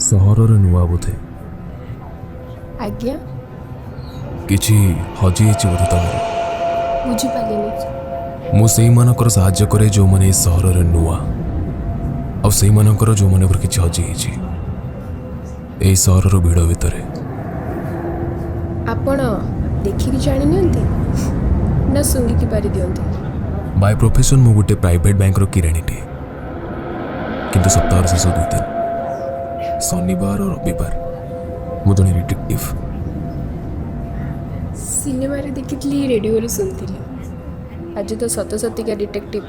सहर नुआ बोधे आज्ञा किछि हजि बोधे तमर बुझिपारे मु सेई मानकर साहाय्य करे जो माने सहर नुआ आ सेई मानकर जो मानकर किछि हजि एई सहर भिड़ भितरे आपण देखिक जानी ना सुंगिकी पारि दियंती। बाय प्रोफेशन मु गोटे प्राइवेट बैंक किराणीटे किंतु सप्ताह शेष 2 दिन शनिवार और रविवार मु जने डिटेक्टिव। सिनेमा रे देखितली रेडियो रे सुनथिली आज तो सत सतिका डिटेक्टिव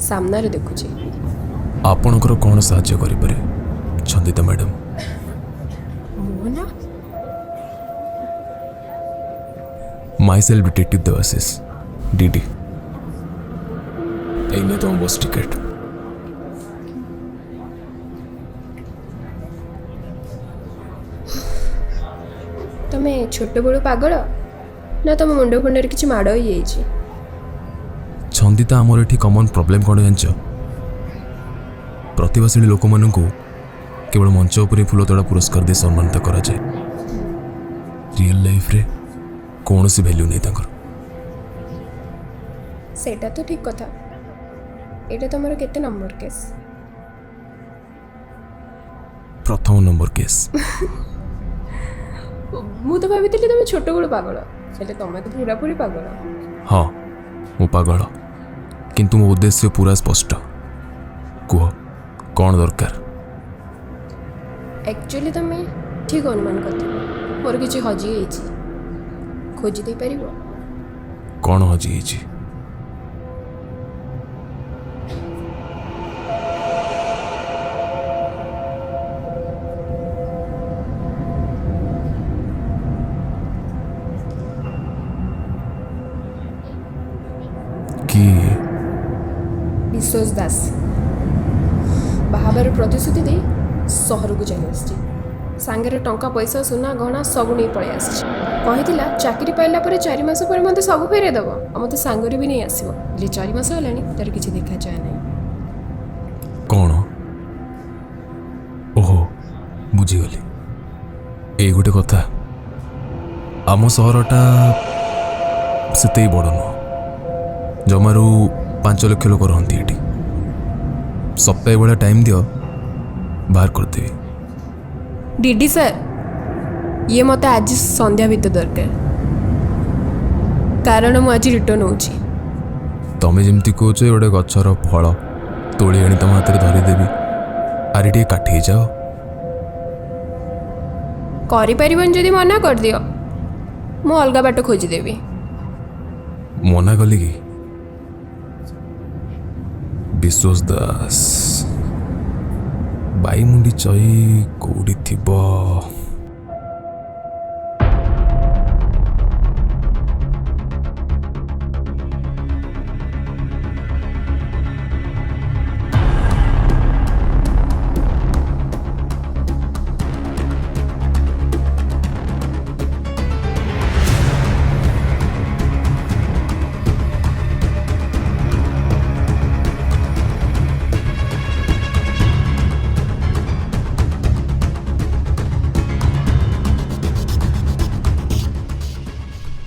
सामना रे देखुची। आपणकर कौन साहाय्य करि पारे Chhandita madam? Mohana myself detective Debashish डीडी एने तो बस टिकेट तमे छोट बड़ो पागल ना तुम मुंड फुंडर किछि माड़ हो जाइछि? छंदिता आमर एठी कॉमन प्रॉब्लम कौन जानछ? प्रतिभाशाली लोक मानू केवल मंच उपरे फुलतोड़ा पुरस्कार दे सम्मानित करा जाए। रियल लाइफ रे कौन सी वैल्यू नहीं तांकर। सेटा तो ठीक कथा। एटा तमरो केते नंबर केस? प्रथम नंबर केस। मु तो भाबितली तमे छोट बड़ो पागल सेले तमे तो पूरा पूरी पागल। हाँ मु पागल किंतु मो उद्देश्य पूरा स्पष्ट। कुह कौन दरकार? एक्चुअली तमे ठीक अनुमान करथिल मोर किछि हजि जाइछि खोजी दे परिबो? कौन हजि जाइछि? कि विश्वास दास बाहाबर प्रतिश्रुति दे सहर को जाई आछि। सांगरे टंका पैसा सुना गहना सब नहीं पड़े आछि। कहिथिला चाकरी पाइला परे 4 मास पर मते सब फेरे दबो आ मते सांगरे भी नहीं आसीबो। जे 4 मास हलानी तार किछि देखा जाय नै। कौन? ओहो बुझीगली। ए गोटे कथा आम सहरटा सेते बड़ नुह जमारू 5 लाख लोक रहती ये सप्ताह भाया टाइम दियो बाहर करदेवी। डीडी सर ये मते आज संध्या भीतर दरकार कारण मु आज रिटर्न होची। तमें जमती कौच गोटे गचर फल तोली आनी तुम हाथ में धरीदेवी आरे टे काठी जाओ। करि परिबन जदि मना कर दियो मु अलगा बाट खोजी देबी। मना कली कि? विश्वास दास बाई मुंडी चई कौड़ी थिबो?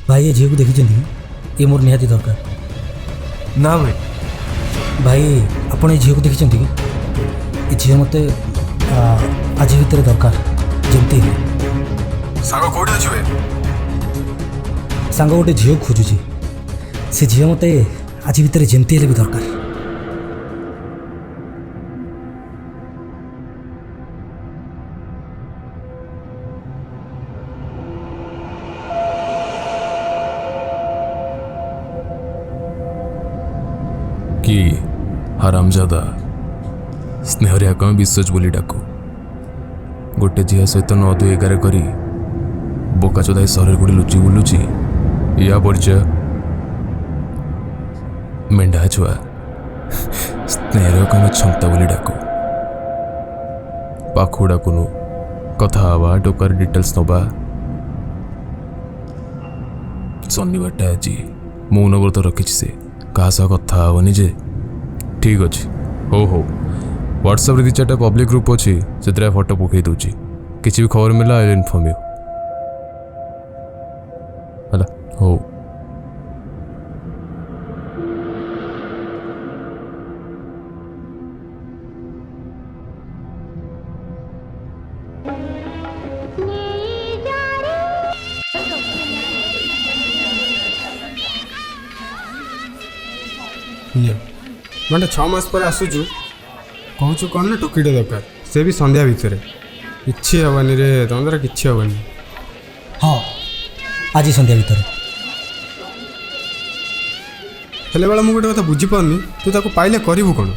भाई ये झील को देखी ये मोर निहाती दरकार ना भाई। भाई आपण ये झील को देखी कि ये झील मत आज भितर दरकार जमती सांग कोडी अछि बे? सांग गोटे झील खोजुची से झील मत आज भितर जमती हेले भी दरकार। कि हरामजादा स्नेहरिया कम विश्वास बोली डाकू गोटे झील सहित 9-2-11 करी बोका चोदाई सहर गुड़ी लुचि बुलुची या परिचय मेंढा छुआ स्नेहरिया कम छंता बोली डाकू पाखु डाकुनु कथा हवा टोकार डिटेल्स नबा। शनिवार आज मौन व्रत रखी से कहा सह कथा हेनी जे ठीक अच्छे हो व्हाट्सएप दी चार्टा पब्लिक ग्रुप अच्छी से फोटो पकई दूची किसी भी खबर मिला आई इनफॉर्म यू है हो ମାନେ 6 ମାସ ପରେ ଆସୁଛୁ କହୁଛୁ କ'ଣ ନା ଟୋକିଟେ ଦରକାର ସେ ବି ସନ୍ଧ୍ୟା ଭିତରେ କିଛି ହେବନି ରେ ତମ ଦ୍ୱାରା କିଛି ହେବନି ହଁ ଆଜି ସନ୍ଧ୍ୟା ଭିତରେ ହେଲେ ବେଳେ ମୁଁ ଗୋଟେ କଥା ବୁଝିପାରୁନି ତୁ ତାକୁ ପାଇଲେ କରିବୁ କ'ଣ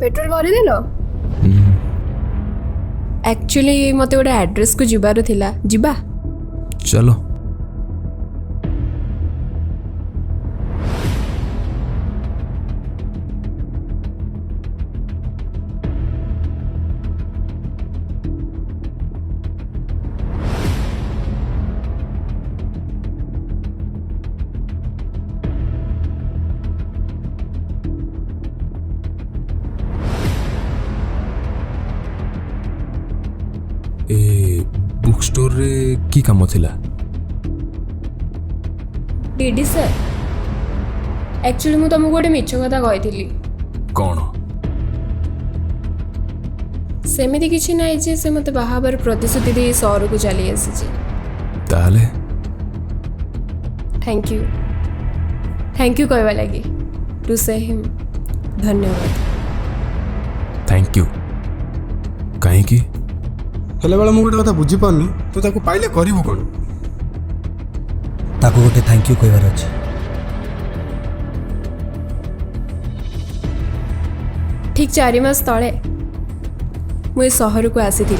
पेट्रोल भरिदेल एक्चुअली मते गोटे एड्रेस को जिबार थिला जिबा चलो ए बुक स्टोर रे की काम थिला डीडी सर एक्चुअली मु तुमको गोटे मिछ कथा कही कौन सेमिति किछि नाही जे से मते बाहाबर प्रतिश्रुति दे सहर को चली आसी ताले थैंक यू कहवा लगी टू से हिम धन्यवाद थैंक यू कहीं की ହେଲେ ବେଳେ ମୁଁ ଗୋଟେ କଥା ବୁଝିପାରୁନି ତୁ ତାକୁ ପାଇଲେ କରିବୁ କ'ଣ ତାକୁ ଗୋଟେ ଥ୍ୟାଙ୍କ ୟୁ କହିବାର ଅଛି ठीक 4 मास तले मुझे सहर को आसी थी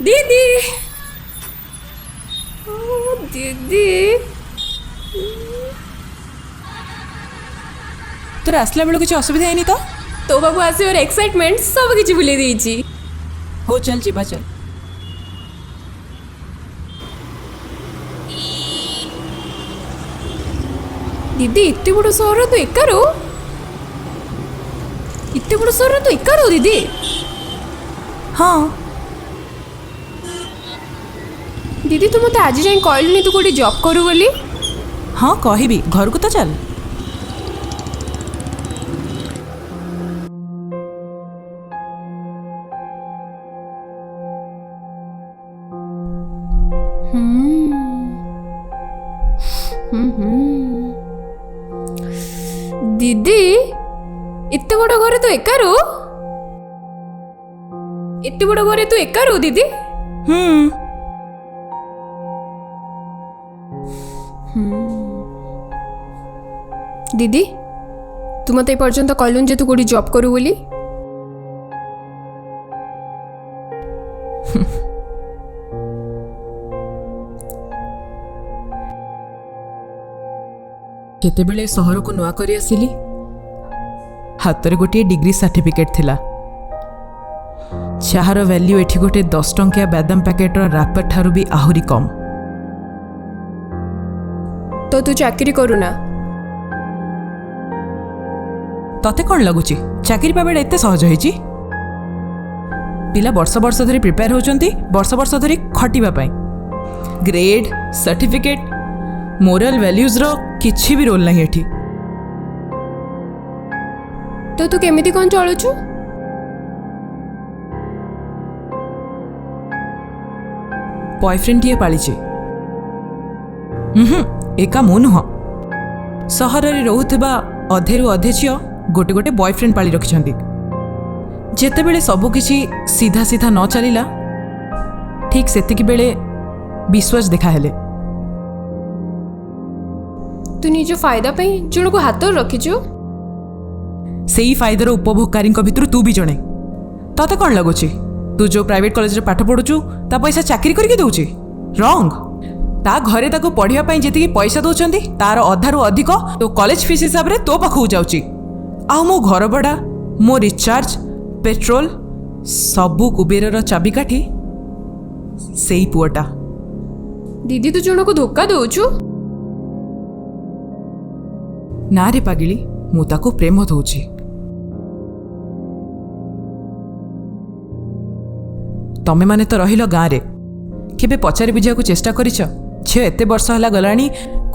दीदी ओ दीदी तोर आसला बेलू किसी असुविधा है तो तो बाबू आसी और एक्साइटमेंट सब किसी भूली देइची हो चल जीवा चल दीदी इतने बड़ सहर तो एका रो इतने बड़ सहर तो एका रो दीदी हाँ दीदी तू मत आज जाए कहलुनी तू कोटी जॉब करू बोली हाँ कहबी घर को तो चल ଦିଦି ଏତେ ବଡ଼ ଘରେ ତୁ ଏକା ରହୁ? ଏତେ ବଡ଼ ଘରେ ତୁ ଏକା ରହୁ ଦିଦି? ଦିଦି ତୁ ମତେ ଏପର୍ଯ୍ୟନ୍ତ କହିଲୁନି ଯେ ତୁ କୋଉଠି ଜବ୍ କରୁ ବୋଲି? କେତେବେଳେ ସହରକୁ ନୂଆ କରି ଆସିଲି ହାତରେ ଗୋଟିଏ ଡିଗ୍ରୀ ସାର୍ଟିଫିକେଟ୍ ଥିଲା। ଚାହାର ଭ୍ୟାଲ୍ୟୁ ଏଠି ଗୋଟେ 10 ଟଙ୍କିଆ ବାଦାମ ପ୍ୟାକେଟର ରାପର ଠାରୁ ବି ଆହୁରି କମ୍। ତ ତୁ ଚାକିରି କରୁନା? ତତେ କ'ଣ ଲାଗୁଛି ଚାକିରି ପାଇବାଟା ଏତେ ସହଜ ହେଇଛି? ପିଲା ବର୍ଷ ବର୍ଷ ଧରି ପ୍ରିପେୟାର ହେଉଛନ୍ତି ବର୍ଷ ବର୍ଷ ଧରି ଖଟିବା ପାଇଁ। ଗ୍ରେଡ୍ ସାର୍ଟିଫିକେଟ୍ ମୋରାଲ ଭ୍ୟାଲ୍ୟୁଜ୍ର କିଛି ବି ରୋଲ୍ ନାହିଁ ଏଠି। ତ ତୁ କେମିତି କ'ଣ ଚଳୁଛୁ? ବୟଫ୍ରେଣ୍ଡଟିଏ ପାଳିଛି। ଏକା ମୁଁ ନୁହଁ, ସହରରେ ରହୁଥିବା ଅଧେରୁ ଅଧେ ଝିଅ ଗୋଟେ ଗୋଟେ ବୟଫ୍ରେଣ୍ଡ ପାଳି ରଖିଛନ୍ତି। ଯେତେବେଳେ ସବୁକିଛି ସିଧା ସିଧା ନ ଚାଲିଲା ଠିକ୍ ସେତିକି ବେଳେ ବିଶ୍ୱାସ ଦେଖାହେଲେ। ତୁ ନିଜ ଫାଇଦା ପାଇଁ ଜଣକୁ ହାତରେ ରଖିଛୁ? ସେଇ ଫାଇଦାର ଉପଭୋଗକାରୀଙ୍କ ଭିତରୁ ତୁ ବି ଜଣେ। ତତେ କ'ଣ ଲାଗୁଛି ତୁ ଯେଉଁ ପ୍ରାଇଭେଟ୍ କଲେଜରେ ପାଠ ପଢ଼ୁଛୁ ତା ପଇସା ଚାକିରି କରିକି ଦେଉଛି? ରଙ୍ଗ। ତା ଘରେ ତାକୁ ପଢ଼ିବା ପାଇଁ ଯେତିକି ପଇସା ଦେଉଛନ୍ତି ତାର ଅଧାରୁ ଅଧିକ ତୋ କଲେଜ ଫିସ୍ ହିସାବରେ ତୋ ପାଖକୁ ଯାଉଛି। ଆଉ ମୋ ଘର ଭଡ଼ା, ମୋ ରିଚାର୍ଜ, ପେଟ୍ରୋଲ ସବୁ କୁବେରର ଚାବିକାଠି ସେଇ ପୁଅଟା। ଦିଦି ତୁ ଜଣକୁ ଧୋକା ଦେଉଛୁ? ନା ରେ ପାଗିଳି, ମୁଁ ତାକୁ ପ୍ରେମ ଦଉଛି। ତମେମାନେ ତ ରହିଲ ଗାଁରେ, କେବେ ପଚାରି ବୁଝିବାକୁ ଚେଷ୍ଟା କରିଛ ଝିଅ ଏତେ ବର୍ଷ ହେଲା ଗଲାଣି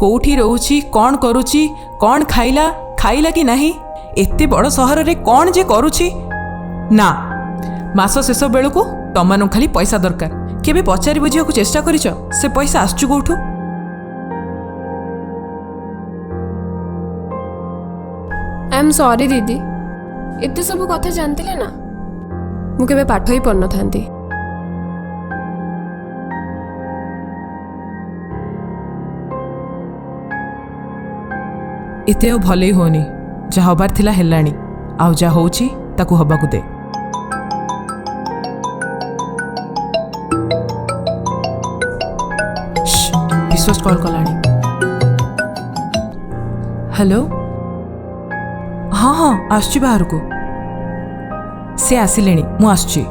କୋଉଠି ରହୁଛି, କ'ଣ କରୁଛି, କ'ଣ ଖାଇଲା, ଖାଇଲା କି ନାହିଁ, ଏତେ ବଡ଼ ସହରରେ କ'ଣ ଯେ କରୁଛି? ନା, ମାସ ଶେଷ ବେଳକୁ ତମମାନଙ୍କୁ ଖାଲି ପଇସା ଦରକାର। କେବେ ପଚାରି ବୁଝିବାକୁ ଚେଷ୍ଟା କରିଛ ସେ ପଇସା ଆସୁଛୁ କୋଉଠୁ? ଆଇ ଏମ୍ ସରି ଦିଦି, ଏତେ ସବୁ କଥା ଜାଣିଥିଲେ ନା ମୁଁ କେବେ ପାଠ ହିଁ ପଢ଼ିନଥାନ୍ତି। ଏତେ ଆଉ ଭଲେଇ ହେଉନି। ଯାହା ହବାର ଥିଲା ହେଲାଣି, ଆଉ ଯାହା ହେଉଛି ତାକୁ ହବାକୁ ଦେ। ବିଶ୍ୱାସ କଲ୍ କଲାଣି। ହ୍ୟାଲୋ। ହଁ ହଁ ଆସୁଛି ବାହାରକୁ। ସେ ଆସିଲେଣି, ମୁଁ ଆସୁଛି।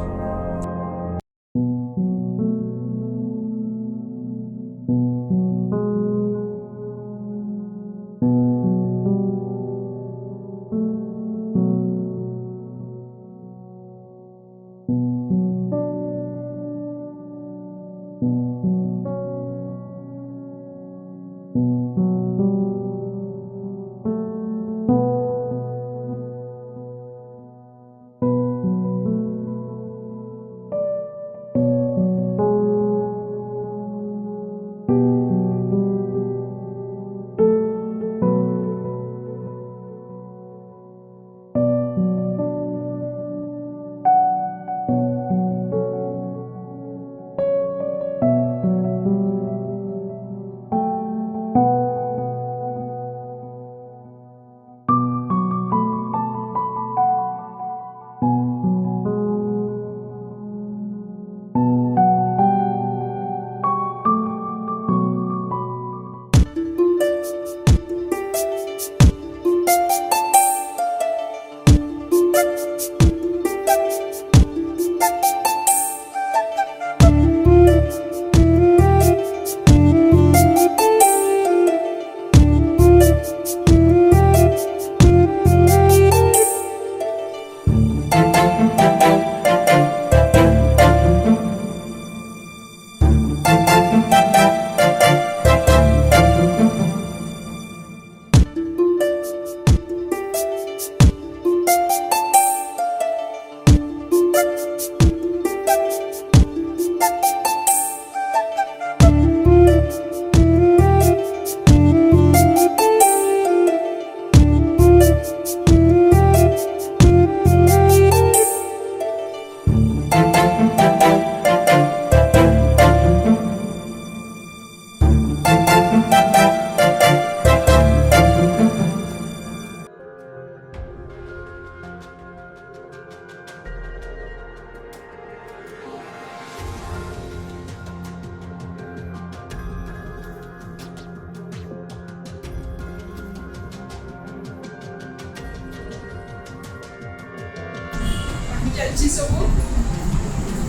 चलछि सब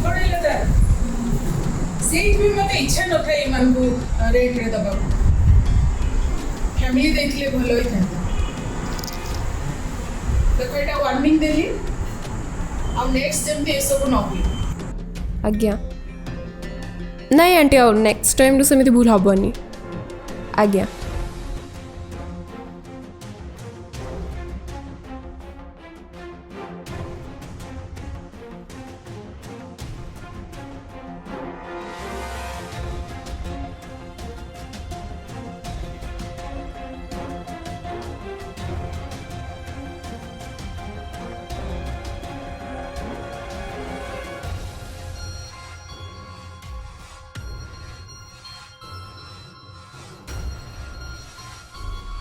पड़ेला ता सेही भी मते इच्छा न थाए मन को रेट रे दबा फैमिली देखले भलो ही था देखो एटा वार्निंग देली अब नेक्स्ट जमती ए सब न हुई आज्ञा नहीं आंटी और नेक्स्ट टाइम सेମିତି भूल हेनी आज्ञा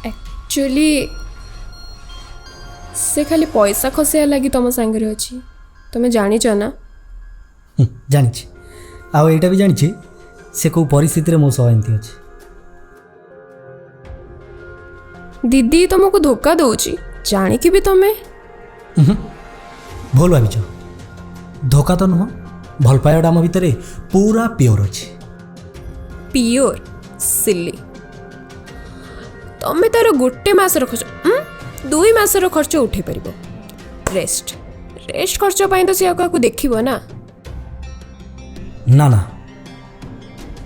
एक्चुअली से खाली पैसा खसिया लगी तुम सांगे अच्छी तुम्हें जानी ना ଜାଣିଛି ଆଉ ଏଇଟା ବି ଜାଣିଛି ସେ କେଉଁ ପରିସ୍ଥିତିରେ ମୋ ସହ ଏମିତି ଅଛି। दीदी तुमको धोखा दौची जानिकी भी तुम्हें ଭୁଲ ଭାବିଛ ଧୋକା ତ ନୁହଁ ଭଲ ପାଇବାଟା ଆମ ଭିତରେ ପୁରା ପିଓର ଅଛି। पियोर सिली तुम्हें तार गोटे मासर खर्च 2 मासर खर्च उठे पार रेस्ट रेस्ट खर्च पाई तो सी क्या देखिब ना ନା ନା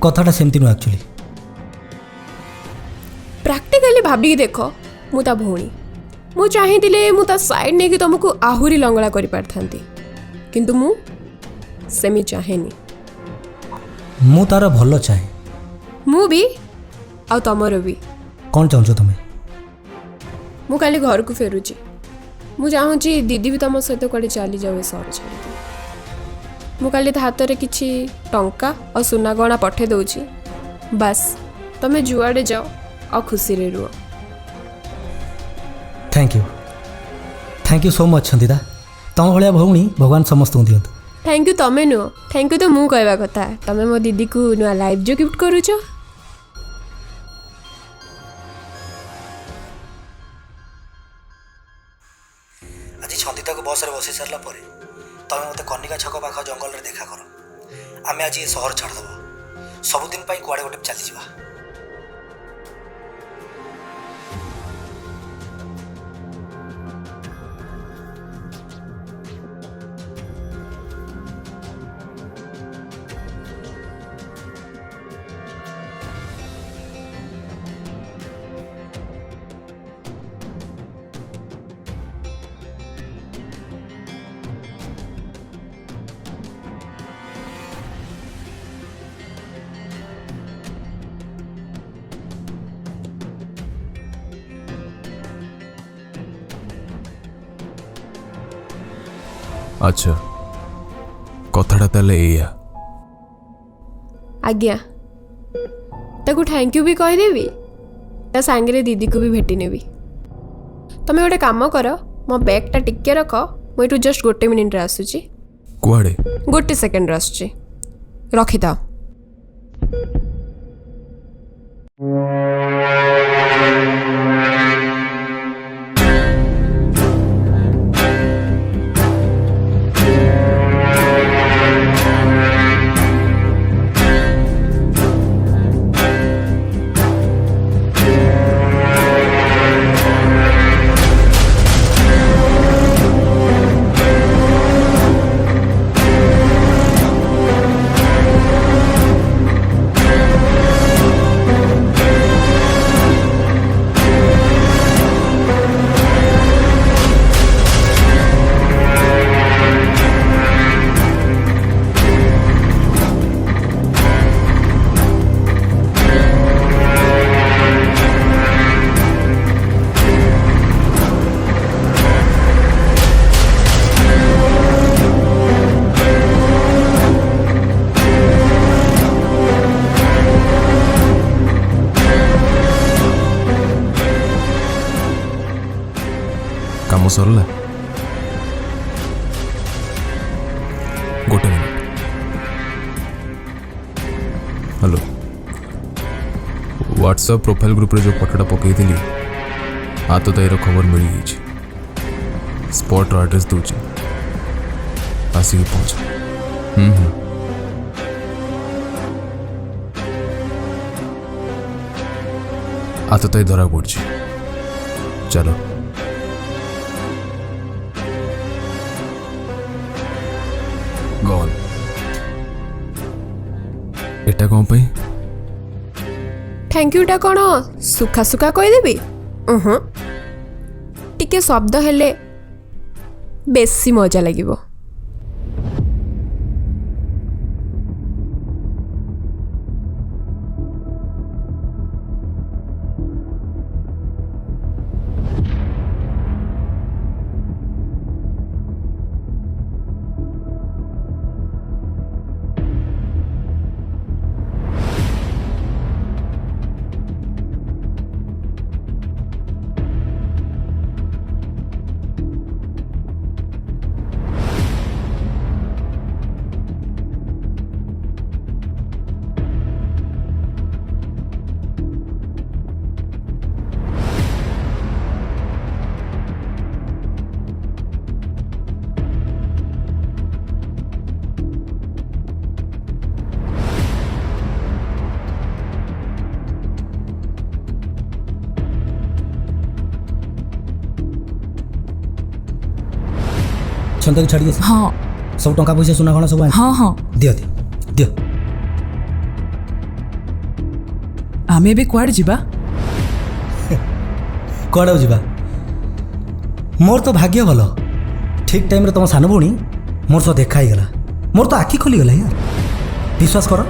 କଥାଟା ସେମିତି ନୁହଁ ଆକ୍ଚୁଆଲି। प्राक्टिकली भाविकी देख मु ता भौणी मु चाहिए मु ता साइड नहीं कि तुमको आहुरी लंगड़ा कर पारथांती किंतु मु सेमी चाहेनी ମୁଁ ତାର ଭଲ ଚାହେଁ। मु भी आ तमर भी କ'ଣ ଚାହୁଁଛ ତୁମେ? मु काली घर को फेरुची मु चाहूँगी दीदी भी तुम सहित कड़े चली जाओ ए सहर छाड़ी मु काली हाथ में किसी टंका और सुना गहना पठे दौची बस तुम्हें जुआड़े जाओ और खुशी रे रुह। थैंक यू सो मच सन्दिता तुम भाया भौणी भगवान समस्त दिंतु। थैंक यू तमें नुह थैंक यू तो मु कहवा कथा तमें मो दीदी को नुआ लाइफ जो गिफ्ट करूच। आज सन्दिता को बस बसी सारा पर तुम मत कनिका छक पाख जंगल में देखा कर आम आज ये सहर छाड़देव सबुदिन कड़े गोटे चली जा। अच्छा कथाटा ताले एया आज्ञा ताकू थैंक यू भी कहीदेवी ता सांगे दीदी को भी भेटी नेबी। तमें गोटे काम कर मो बैगटा टिके रख मुझे जस्ट गोटे मिनिट आसूची कुआड़े गोटे सेकेंड आसूची रखिथा। काम सरला गोटे minute. Hello WhatsApp profile group रे जो फोटोटा पकई थी हाथ ताईर खबर मिल गई स्पॉट एड्रेस दूची ଆସିକି ପହଞ୍ଚ। ହାତ ଧରା ପଡୁଛି। ଚାଲ। ଗନ୍ ଏଟା କ'ଣ ପାଇଁ? थैंक यूटा कौन सुखा सुखा कहीदेवी टिके शब्द हेले बेसी मजा लगिबो। छंद छाड़ी दे। हाँ सब टंका पैसा सुना गणा सब हाँ हाँ दियो दियो दियो। आमे भी कुआड़ जीवा कड़े जावा मोर तो भाग्य भल ठीक टाइम रे तुम सान भौणी मोर सह देखा गला मोर तो आखि खोलीगला यार। विश्वास कर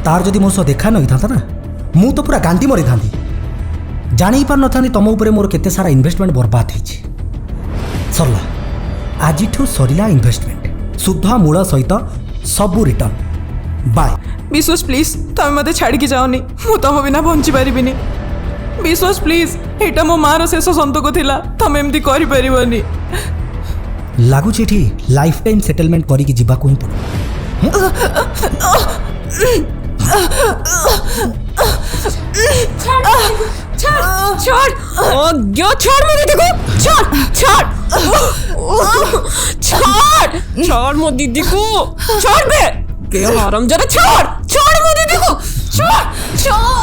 तार जदि मोर सह देखा न था ना मु तो पूरा गांधी मरी था जानी पार न था तुम उपरे मोर केते सारा इन्वेस्टमेंट बर्बाद हो सरला आज सरिला इन्वेस्टमेंट शुद्ध मूल सहित सबू रिटर्न बाय। विश्वास प्लीज तुम मत छाड़ी की जाओनी मु तुम बिना बंची पारिबिनी। विश्वास प्लीज एटा मो मार शेष संतोक थिला तुम एमती करि परिबनी। लगुच लाइफ टाइम सेटलमेंट करिकी जीवाकू ही छोड़ गयो छोड़ मेरे देखो छोड़ छोड़ छोड़ छोड़ मो दीदी को छोड़ बे गयो हराम जरा छोड़ छोड़ मो दीदी को छोड़ छोड़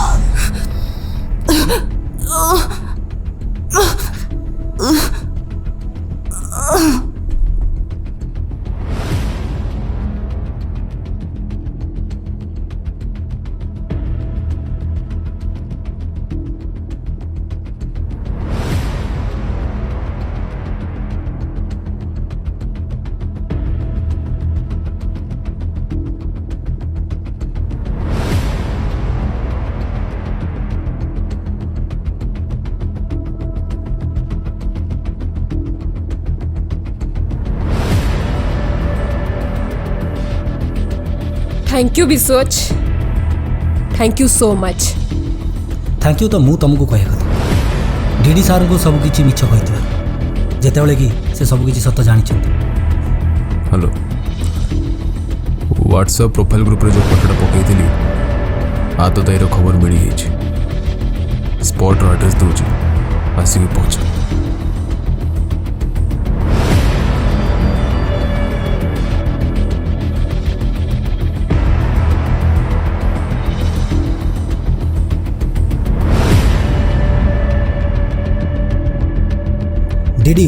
थैंक यू विश्वच thank you so much. Thank you तो मु तुमको कहे कथा डीडी सार को सब किछि मिछ कहितबा जेतेबेले कि से सब किछि सत्य जानि छथि। हेलो व्हाट्सएप प्रोफाइल ग्रुप रे जो फोटोटा पकईली आ तो ताईर खबर मिली जाइए स्पॉट रो एड्रेस दूची आसिक पहुंच। डीडी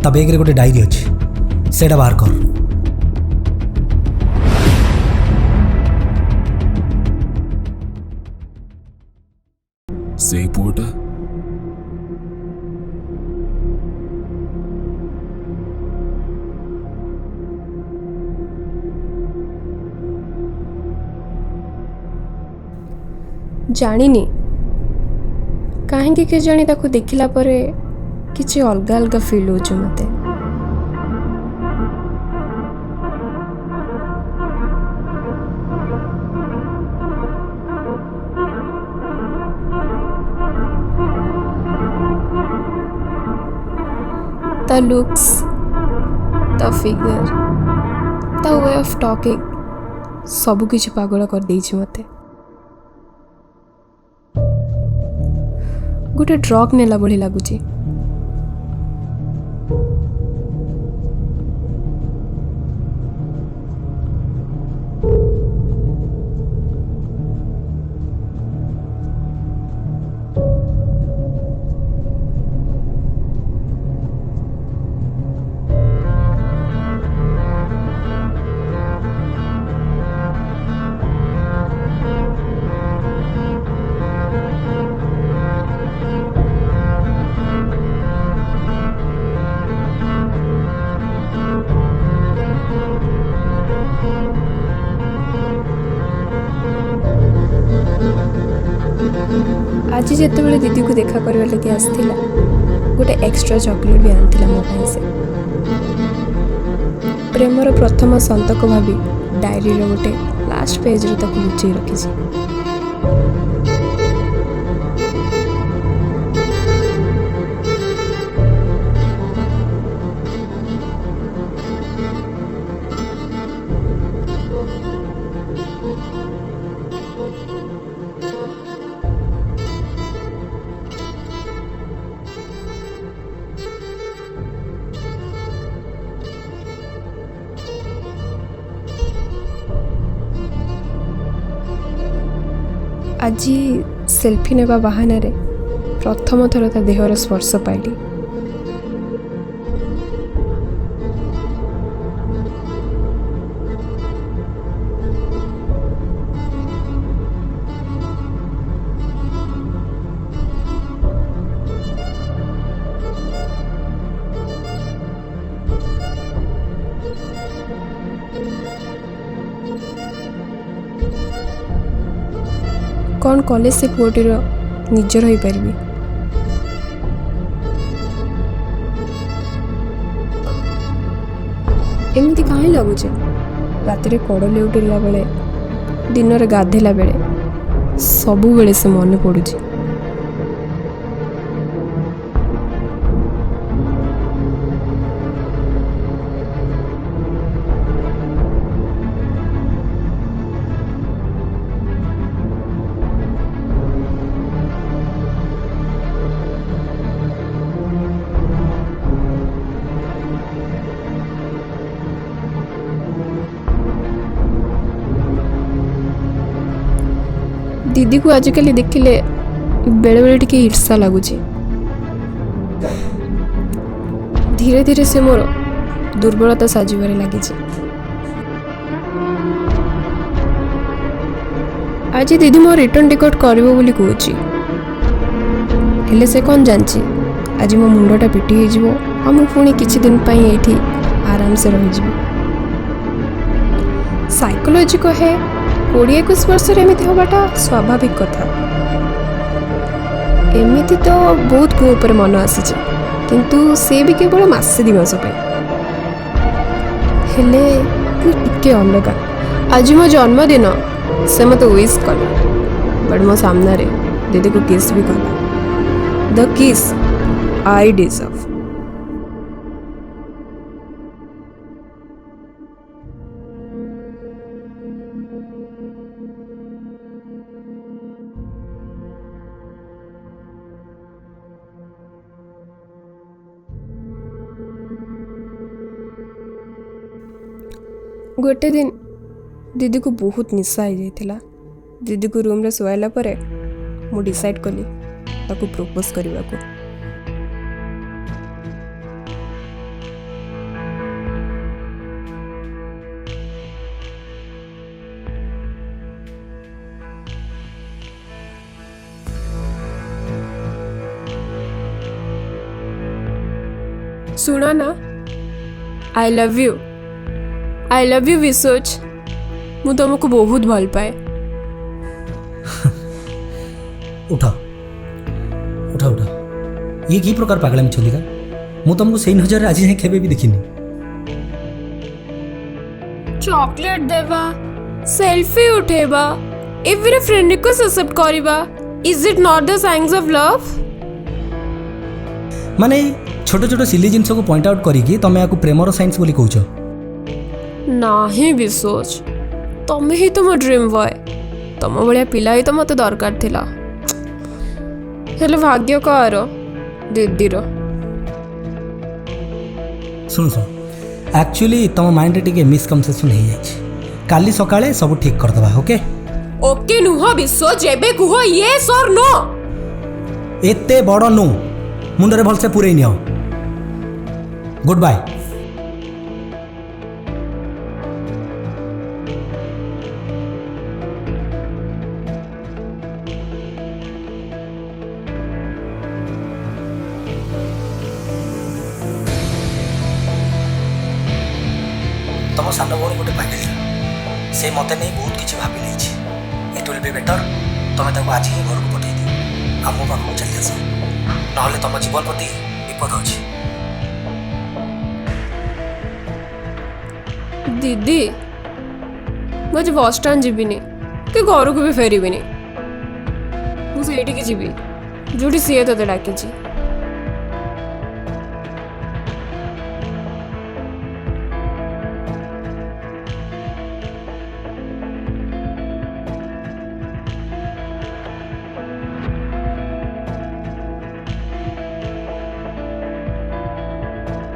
ता बैग रे गोटे डायरी अच्छे सेटा बाहर कर। से पुअटा जानिनी कहीं के जानी ताको देखिला परे किसी अलग अलग फिल हो मते। The looks, the figure, the way of talking सब किसी पागल कर देइछि मते। गोटे ड्रग नेला भली लागुची। ଆଜି ଯେତେବେଳେ ଦିଦିକୁ ଦେଖା କରିବା ଲାଗି ଆସିଥିଲା ଗୋଟେ ଏକ୍ସଟ୍ରା ଚକୋଲେଟ୍ ବି ଆଣିଥିଲା ମୋ ପାଇଁ ସେ। ପ୍ରେମର ପ୍ରଥମ ସନ୍ତକ ଭାବି ଡାଏରୀର ଗୋଟେ ଲାଷ୍ଟ ପେଜ୍ରେ ତାକୁ ଲୁଚେଇ ରଖିଛି। ଆଜି ସେଲ୍ଫି ନେବା ବାହାନାରେ ପ୍ରଥମ ଥର ତା ଦେହର ସ୍ପର୍ଶ ପାଇଲି। କ'ଣ କଲେ ସେ ପୁଅଟିର ନିଜର ହୋଇପାରିବି? ଏମିତି କାହିଁ ଲାଗୁଛି? ରାତିରେ କଡ଼ ଲେଉଟିଲା ବେଳେ, ଦିନରେ ଗାଧେଇଲା ବେଳେ, ସବୁବେଳେ ସେ ମନେ ପଡ଼ୁଛି। ଦିଦିକୁ ଆଜିକାଲି ଦେଖିଲେ ବେଳେବେଳେ ଟିକେ ଈର୍ଷା ଲାଗୁଛି। ଧୀରେ ଧୀରେ ସେ ମୋର ଦୁର୍ବଳତା ସାଜିବାରେ ଲାଗିଛି। ଆଜି ଦିଦି ମୋ ରିଟର୍ନ ଟିକଟ କରିବ ବୋଲି କହୁଛି, ହେଲେ ସେ କ'ଣ ଜାଣିଛି ଆଜି ମୋ ମୁଣ୍ଡଟା ପିଟି ହେଇଯିବ ଆଉ ମୁଁ ପୁଣି କିଛି ଦିନ ପାଇଁ ଏଇଠି ଆରାମସେ ରହିଯିବି। ସାଇକୋଲୋଜି କହେ 20-21 ବର୍ଷରେ ଏମିତି ହେବାଟା ସ୍ୱାଭାବିକ କଥା। ଏମିତି ତ ବହୁତ ପୁଅ ଉପରେ ମନ ଆସିଛି, କିନ୍ତୁ ସେ ବି କେବଳ ମାସେ 2 ମାସ ପାଇଁ। ହେଲେ ମୁଁ ଟିକେ ଅଲଗା। ଆଜି ମୋ ଜନ୍ମଦିନ, ସେ ମୋତେ ୱିଶ୍ କଲା, ବଟ୍ ମୋ ସାମ୍ନାରେ ଦିଦିକୁ କିସ୍ ବି କଲା। ଦ କିସ୍ ଆଇ ଡିଜର୍ଭ। ଗୋଟେ ଦିନ ଦିଦିକୁ ବହୁତ ନିଶା ହେଇଯାଇଥିଲା। ଦିଦିକୁ ରୁମ୍ରେ ଶୁଆଇଲା ପରେ ମୁଁ ଡିସାଇଡ଼୍ କଲି ତାକୁ ପ୍ରପୋଜ୍ କରିବାକୁ। ଶୁଣ ନା, ଆଇ ଲଭ୍ ୟୁ ବିଶୋଚ। ମୁଁ ତୁମକୁ ବହୁତ ଭଲ ପାଏ। ଉଠ ଉଠ ଉଠ, ଇଏ କି ପ୍ରକାର ପାଗଳାମି ଚଲିକା? ମୁଁ ତୁମକୁ ସେଇ ନଜରରେ ଆଜି ଯାଏଁ କେବେ ବି ଦେଖିନି। ଚକୋଲେଟ୍ ଦେବା, ସେଲ୍ଫି ଉଠେଇବା, ଏଭରି ଫ୍ରେଣ୍ଡ ରିକ୍ୱେଷ୍ଟ ଆକ୍ସେପ୍ଟ କରିବା, is it not the science of love? ମାନେ ଛୋଟ ଛୋଟ ସିଲି ଜିନିଷକୁ ପଏଣ୍ଟ ଆଉଟ୍ କରିକି ତମେ ୟାକୁ ପ୍ରେମର ସାଇନ୍ସ ବୋଲି କହୁଛ? ନାହିଁ ବିଶୋଚ, ତମେ ହିଁ ତ ମୋ ଡ୍ରିମ୍ ବୟ। ତମ ଭଳିଆ ପିଲା ହିଁ ତ ମୋତେ ଦରକାର ଥିଲା। ହେଲେ ଭାଗ୍ୟ କାହାର? ଦିଦିର। ଶୁଣ ଆକ୍ଚୁଆଲି ତମ ମାଇଣ୍ଡରେ ଟିକେ ମିସକନସେପସନ୍ ହେଇଯାଇଛି। କାଲି ସକାଳେ ସବୁ ଠିକ୍ କରିଦେବା। ଓକେ ଓକେ ନୁହଁ ବିଶୋଚ, ଏବେ କୁହ ୟେସ୍ ଅର୍ ନୋ। ଏତେ ବଡ଼ ନୁ ମୁଣ୍ଡରେ ଭଲସେ ପୁରେଇ ନିଅ। Goodbye. ତମ ସାନ ଭଉଣୀ ଗୋଟେ ପାଗଳ, ସେ ମୋତେ ନେଇ ବହୁତ କିଛି ଭାବି ନେଇଛି। ଇଟ୍ ୱିଲ୍ ବି ବେଟର୍ ତମେ ତାକୁ ଆଜି ହିଁ ଘରକୁ ପଠାଇ ଦିଅ। ଆମ ପାଖକୁ ଚାଲି ଆସ, ନହେଲେ ତମ ଜୀବନ ପ୍ରତି ବିପଦ ଅଛି। ଦିଦି ମୁଁ ଆଜି ବସ୍ ଷ୍ଟାଣ୍ଡ ଯିବିନି କି ଘରକୁ ବି ଫେରିବିନି। ମୁଁ ସେଇଠିକି ଯିବି ଯୋଉଠି ସିଏ ତୋତେ ଡାକିଛି।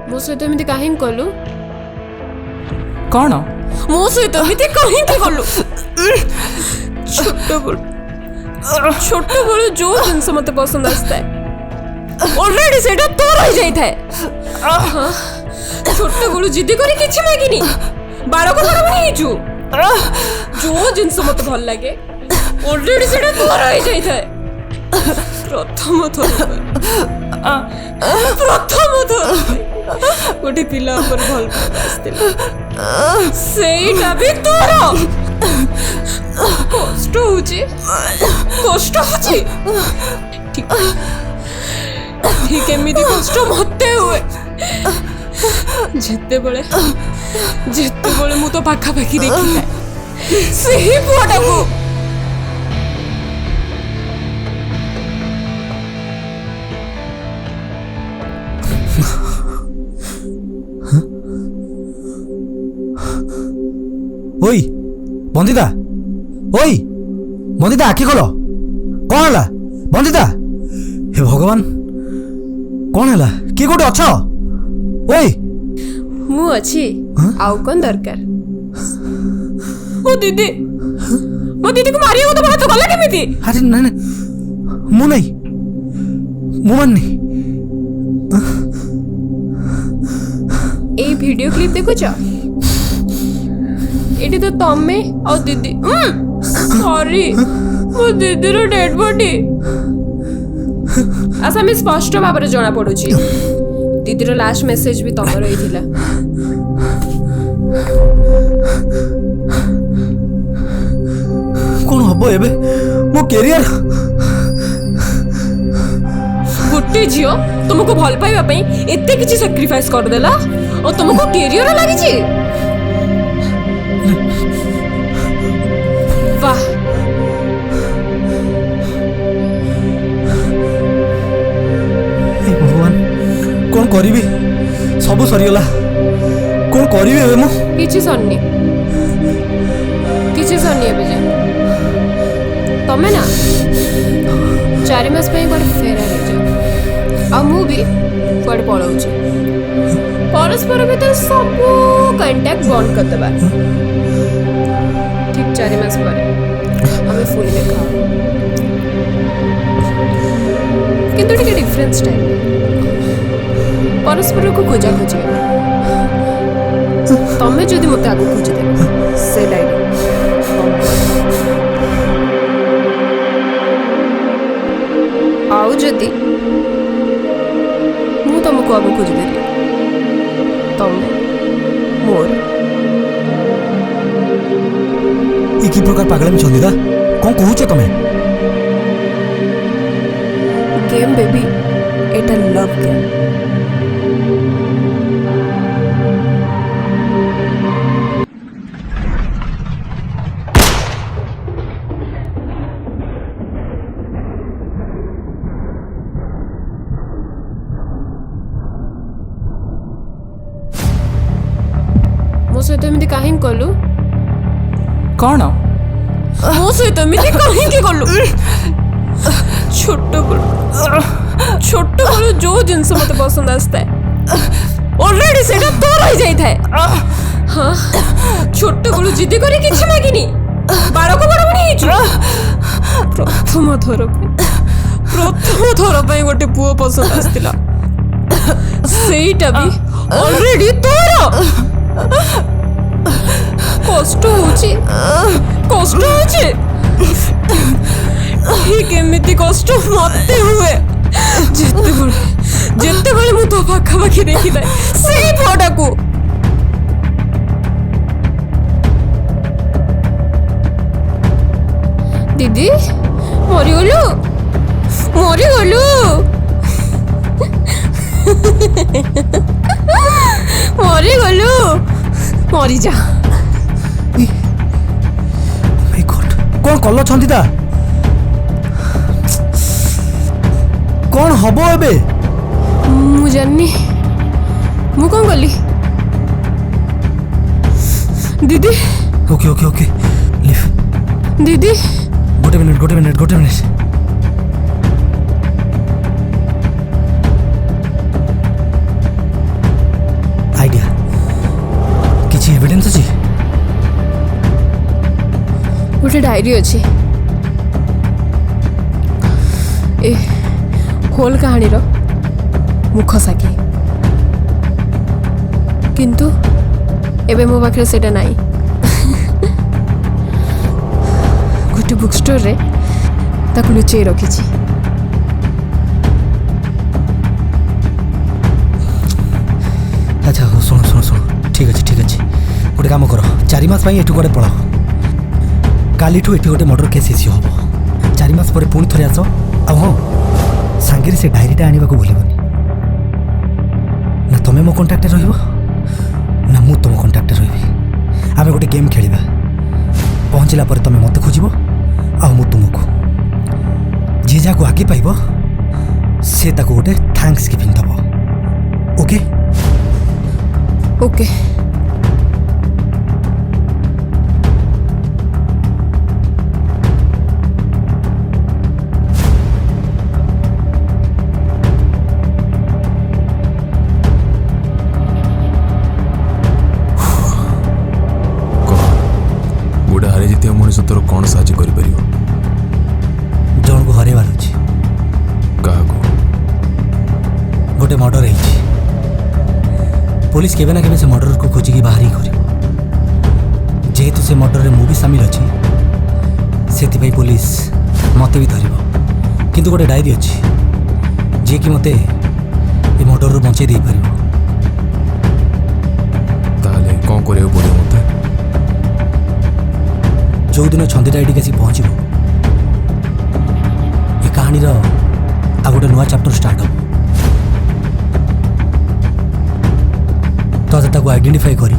ମୋ ସହିତ ଏମିତି କାହିଁକି କଲୁ? କ'ଣ? ମୋ ସହିତ ଏମିତି କାହିଁକି କଲୁ? ଛୋଟବେଳୁ ଯୋଉ ଜିନିଷ ମତେ ପସନ୍ଦ ଆସିଥାଏ ଅଲରେଡି ସେଇଟା ତୋର ହେଇଯାଇଥାଏ। ଛୋଟବେଳୁ ଜିଦି କରି କିଛି ମାଗିନି, ବାଳକ ହେଇଛୁ। ଯୋଉ ଜିନିଷ ମତେ ଭଲ ଲାଗେ ଅଲରେଡି ସେଇଟା ତୋର ହେଇଯାଇଥାଏ। ପ୍ରଥମ ଥର ଗୋଟେ ପିଲା ଉପରେ ଭଲ ପାଇବା ଆସିଥିଲା, ସେଇଟା ବି ତୋର। କଷ୍ଟ ହଉଛି ଠିକ ଏମିତି କଷ୍ଟ ମତେ ହୁଏ ଯେତେବେଳେ ମୁଁ ତ ପାଖାପାଖି ଦେଖିଥାଏ ସେହି ପୁଅଟାକୁ। ওই বন্দিতা, ওই বন্দিতা আখি খোল। କ'ଣ ହେଲା ବନ୍ଦିତା? ହେ ଭଗବାନ, କ'ଣ ହେଲା? କିଏ କୋଉଠି ଅଛ? ଓଇ ମୁଁ ଅଛି, ଆଉ କ'ଣ ଦରକାର? ମୋ ଦିଦିକୁ ମାରିବାକୁ ତମ ହାତ ଗଲା କେମିତି? ଆରେ ନାଇଁ ନାଇଁ, ମୁଁ ନାଇଁ, ମୁଁ ମାନିନି। এই ভিডিও ক্লিপ দেখুছ? এটি তো তমে আর দিদি। সরি, ମୋ ଦିଦିର ଡେଡ୍ ବଡି। ଆସାମୀ ସ୍ପଷ୍ଟ ଭାବରେ ଜଣା ପଡୁଛି ଦିଦିର ଲାଷ୍ଟ ମେସେଜ ବି ତମର ହେଇଥିଲା। କ'ଣ ହବ ଏବେ? ମୋ କ୍ୟାରିୟର। ଗୋଟେ ଝିଅ ତୁମକୁ ଭଲ ପାଇବା ପାଇଁ ଏତେ କିଛି ସାକ୍ରିଫାଇସ୍ କରିଦେଲା ଆଉ ତୁମକୁ କ୍ୟାରିୟର ଲାଗିଛି? ବାଃ, ଭଗବାନ, କ'ଣ କରିବି? ସବୁ ସରିଗଲା। କ'ଣ କରିବି ଏବେ ମୁଁ? କିଛି ସରିନି ଏବେ ଯାଏ। ତମେ ନା 4 ମାସ ପାଇଁ କୁଆଡ଼େ ଫେରାର ହେଇଯାଅ, ଆଉ ମୁଁ ବି କୁଆଡ଼େ ପଳାଉଛି। ପରସ୍ପର ଭିତରେ ସବୁ କଣ୍ଟାକ୍ଟ ବନ୍ଦ କରିଦେବା। ଠିକ୍ 4 ମାସ ପରେ ଆମେ ପୁଣି ଦେଖା ହବ, କିନ୍ତୁ ଟିକେ ଡିଫରେନ୍ସ ଟାଇମ୍। ପରସ୍ପରକୁ ଖୋଜାଖୋଜି ହେବ। ତମେ ଯଦି ମୋତେ ଆଗକୁ ଖୋଜିଦେବ ସେ ଲାଇନ୍ ଆଉ ଯଦି ମୁଁ ତମକୁ ଆଗକୁ ଖୋଜିଦେଲି ତମେ ମୋର। ଏ କି ପ୍ରକାର ପାଗଳାମି ସନ୍ଦିତା? କ'ଣ କହୁଛ ତମେ? ଗେମ୍ ବେବି, এটা লভ গেম। ମୋ ସହିତ ଏମିତି କାହିଁକି କଲୁ? କ'ଣ? ମୋ ସହିତ ଏମିତି କାହିଁକି କଲୁ? ଛୋଟବେଳୁ ଯୋଉ ଜିନିଷ ମତେ ପସନ୍ଦ ଆସିଥାଏ ଅଲରେଡି ସେଇଟା ତୋର ହେଇଯାଇଥାଏ। ଛୋଟବେଳୁ ଜିଦି କରି କିଛି ମାଗିନି, ବାଳକ ହେଇଛୁ। ପ୍ରଥମ ଥର ପାଇଁ ଗୋଟେ ପୁଅ ପସନ୍ଦ ଆସିଥିଲା, ସେଇଟା ବି ଅଲରେଡି ତୋର। କଷ୍ଟ ହଉଛି ଠିକ ଏମିତି କଷ୍ଟ ମତେ ହୁଏ ଯେତେବେଳେ ମୁଁ ତୋ ପାଖାପାଖି ଦେଖିଥାଏ ସେଇ ପୁଅଟାକୁ। ଦିଦି ମରିଗଲୁ? ମରିଗଲୁ ମରିଗଲୁ ମରିଯା। କ'ଣ କଲ ଛନ୍ଦିତା? କ'ଣ ହବ ଏବେ? ମୁଁ ଜାଣିନି ମୁଁ କ'ଣ କଲି। ଦିଦି ଓକେ ଓକେ ଓକେ ଲିଭ୍। ଦିଦି ଗୋଟେ ମିନିଟ୍ ଆଇଡ଼ିଆ କିଛି ଏଭିଡେନ୍ସ ଅଛି? ଗୋଟେ ଡାଏରୀ ଅଛି। ଏ ହୋଲ୍ କାହାଣୀର ମୁଖ ସାକ୍ଷୀ, କିନ୍ତୁ ଏବେ ମୋ ପାଖରେ ସେଇଟା ନାହିଁ। ଗୋଟେ ବୁକ୍ ଷ୍ଟୋରରେ ତାକୁ ଲୁଚେଇ ରଖିଛି। ଆଚ୍ଛା ହଉ ଶୁଣ ଠିକ୍ ଅଛି ଗୋଟେ କାମ କର, 4 ମାସ ପାଇଁ ଏଠୁ କୁଆଡ଼େ ପଳାଅ। କାଲିଠୁ ଏଠି ଗୋଟେ ମର୍ଡର କେସ୍ ଇସ୍ୟୁ ହେବ। 4 ମାସ ପରେ ପୁଣି ଥରେ ଆସ। ଆଉ ହଁ, ସାଙ୍ଗରେ ସେ ଡାଏରୀଟା ଆଣିବାକୁ ଭୁଲିବନି। ନା ତମେ ମୋ କଣ୍ଟାକ୍ଟରେ ରହିବ ନା ମୁଁ ତୁମ କଣ୍ଟାକ୍ଟରେ ରହିବି। ଆମେ ଗୋଟେ ଗେମ୍ ଖେଳିବା। ପହଞ୍ଚିଲା ପରେ ତମେ ମୋତେ ଖୋଜିବ ଆଉ ମୁଁ ତୁମକୁ। ଯିଏ ଯାହାକୁ ଆଗେ ପାଇବ ସେ ତାକୁ ଗୋଟେ ଥ୍ୟାଙ୍କ୍ସ ଗିଭିଂ ଦେବ। ଓକେ? ଓକେ। ଗୋଟେ ହାରି ଜିତିବା ମଣିଷ ତୋର କ'ଣ ସାହାଯ୍ୟ କରିପାରିବ? ଜଣକୁ ହରେଇବାର ଅଛି। କାହାକୁ? ଗୋଟେ ମର୍ଡର ହେଇଛି। पुलिस केवे ना केवे से मर्डर को खोजिकी बाहरी करियो। जेहेतु से मर्डर में भी सामिल अच्छी से पुलिस मत भी धर किंतु गोटे डायरी अच्छी जी कि मत ये मर्डर बचे दे पार। कौन कर पड़ो मत जो दिन छंदिटा ये आसी पहुँच ये कहानी आ गोटे नुआ चैप्टर स्टार्ट हो। तो आइडेंटिफाई करी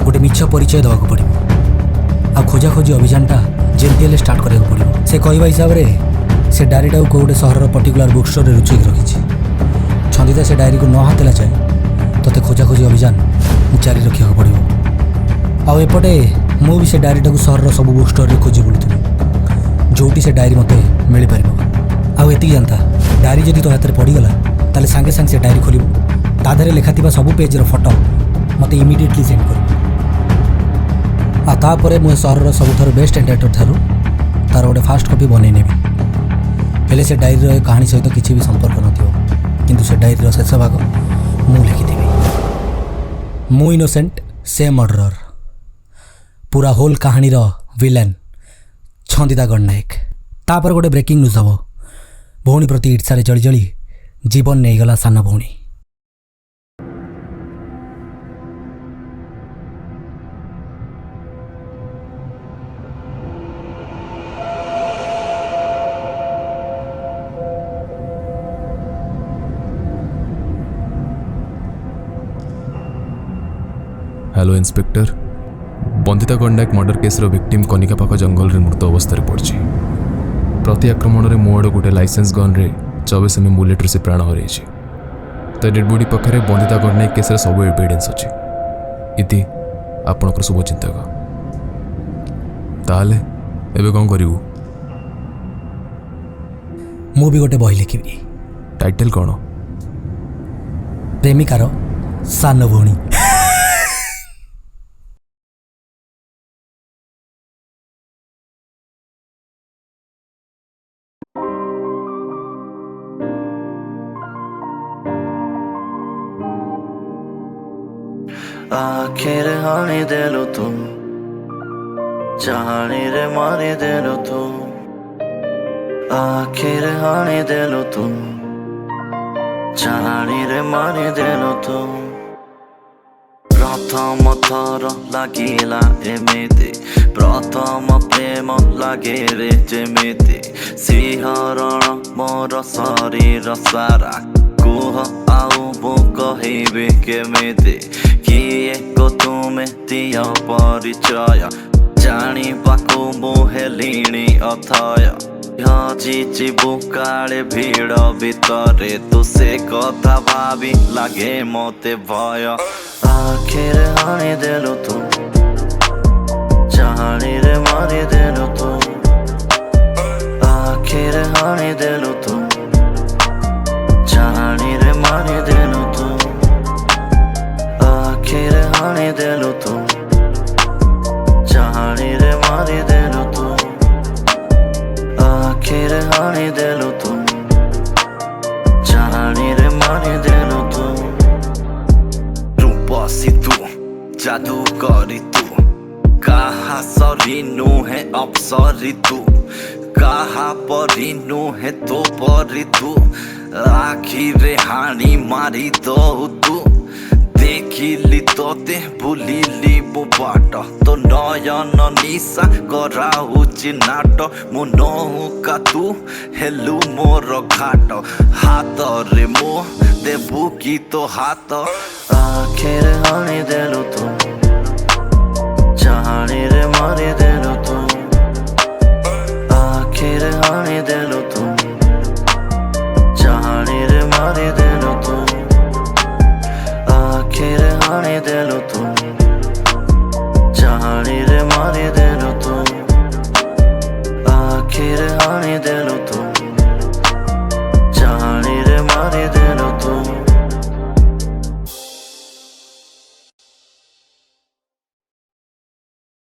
गोटे मिछ परिचय देवाक पड़ो। आ खोजाखोजी अभियानटा जेमती स्टार्ट करा पड़ो। से कहवा हिसाब से डायरीटा को गोटे सहर पर्टिकुलर बुक स्टोर लुचेक रखी। छंदिता से डायरी को न हातेला चाहे तो खोजाखोजी अभियान जारी रखा पड़ो। आपटे मुझे से डायरीटा को सहर सब बुक स्टोर खोजी बुलूँ जोटी से डायरी मत मिल पार। आती जानता डायरी जदि तो हाथ में पड़गला ताले सांगे सांगे से डायरी खोल ताधे लिखा सबू पेजर फोटो मत इमिडिएटली सेंड कर। तापर मुझे सहर सबुठ बेस्ट एंटरटेनर ठारू तार गोटे फास्ट कॉपी बनई नेबी। हेले से डायरी कहानी सहित किसी भी संपर्क न किंतु से डायरी शेष भाग मु लिखिदेवी। मु इनोसेंट से मर्डरर पूरा होल कहानी विलेन छंदिता गणनायक। तापर गोटे ब्रेकिंग न्यूज हम भौणी प्रति ईर्षारे जली जली जीवन नहीं गला सान भौणी। Hello inspector, Bandita Gananayak murder case victim Kanika पाख जंगल रे मृत अवस्था पड़ी। प्रति आक्रमण में मोड़ गोटे लाइसेंस गन रे 24 mm बुलेट से प्राण हर तो डेड बॉडी पाखे बंदिता गणनायक केस सब एविडेंस अच्छी। इति आपणकर शुभ चिंतक। ताले एबे कौन करिवु? मु भी गोटे बही लिखी। टाइटल कौन? प्रेमिकार सान भौणी। आखिर हानी देलो तू चाहनी रे मारी देलो तू। आखिर हानी देलो तू चाहनी रे मारी देलो तू। प्रथम थर लागिला एमिति प्रथम प्रेम लागे रे जेमिति सिंहरण मोर शरीर सारा कुह आउ मु कहिबि केमिति किए को तुमे दिय परिचय जानिबाकु मु हेलिणी अथय हजिजिबु काले भिड़ भितरे तू से कथा भाबी लागे मते भय आखिर हानि देलु तू जानी रे मारी देलु तू आखिर हानि देलु तू जानी रे मारी देलु तू आखिर हानि देलु तू जानी रे मारी देलु तू आखिर हानि देलु तू जानी रे मारी देलु तू रूपसी तू जादू करी तू कहा सरी नुहे अप्सरी तू कहा परी नुहे तो परी तू आखिर हानि मारी दो तू देखिली तोते भूलिली मो बाट तो नयन निशा कराउची नाट मो नौका तू हेलु मोर घाट हाथ रे मो देबु की तो हाथ आखिर हानि देलु तू जानी रे मारी देलु तू आखिर हानि देलु